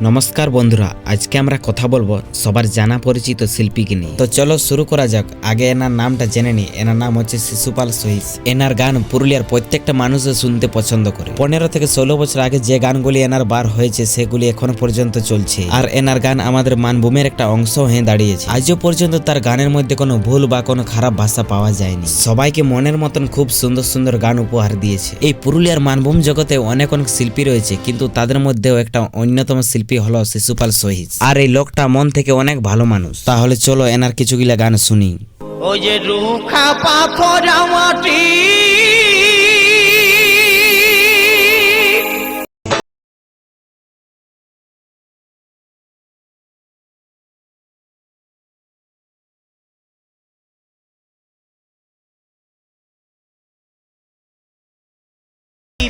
নমস্কার বন্ধুরা, আজকে আমরা কথা বলবো সবার জানা পরিচিত শিল্পীকে নিয়ে। তো চলো শুরু করা যাক। আগে এনার নামটা জেনে নি। এনার নাম হচ্ছে শিশুপাল সহিস। এনার গান পুরুলিয়ার প্রত্যেকটা মানুষে শুনতে পছন্দ করে। 15 থেকে 16 বছর আগে যে গানগুলি এনার বার হয়েছে সেগুলি এখনো পর্যন্ত চলছে। আর এনার গান আমাদের মানভূমের একটা অংশ হয়ে দাঁড়িয়েছে। আজও পর্যন্ত তার গানের মধ্যে কোনো ভুল বা কোনো খারাপ ভাষা পাওয়া যায়নি। সবাইকে মনের মতন খুব সুন্দর সুন্দর গান উপহার দিয়েছে। এই পুরুলিয়ার মানভূম জগতে অনেক অনেক শিল্পী রয়েছে, কিন্তু তাদের মধ্যেও একটা অন্যতম শিল্পী হলো শিশুপাল সহিস। আর এই লোকটা মন থেকে অনেক ভালো মানুষ। তাহলে চলো এনার কিছুগুলা গান শুনি। ওই যে রুখা পাথর মাটি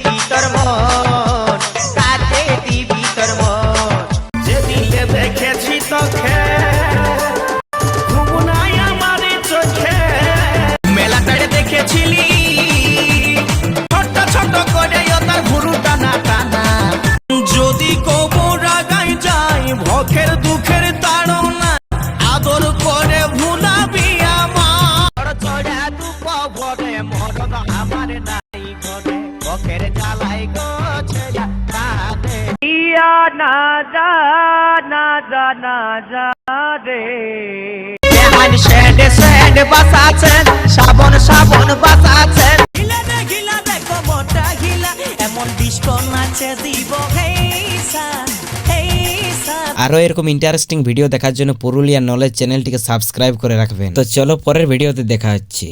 ভিতর মন কাটে দি ভিতর মন যেদিকে দেখেছি তোকে ঘুমনাই আমার চোখে মেলাটারে দেখেছিলি ছোট ছোট করে তার ভুরু টানা টানা যদি কোমরা গাই যায় ভখের দুঃখের তাড়না আদর করে ভুলাবি আমার চড়া দুঃখ ভরে মরণ আমার নাই ঘরে ভখের জ্বালাই গছে কাঁদে ইয়া না যা না যা না যা রে এমন শেডে শেড বাসাছেন শ্রাবণ শ্রাবণ বাসাছেন গিলা দেখো মোটা গিলা এমন ডিস্কো নাচে দিব হেইসা হেইসা। আরো এরকম ইন্টারেস্টিং ভিডিও দেখার জন্য পুরুলিয়া নলেজ চ্যানেলটিকে সাবস্ক্রাইব করে রাখবেন। তো চলো পরের ভিডিওতে দেখা হচ্ছে।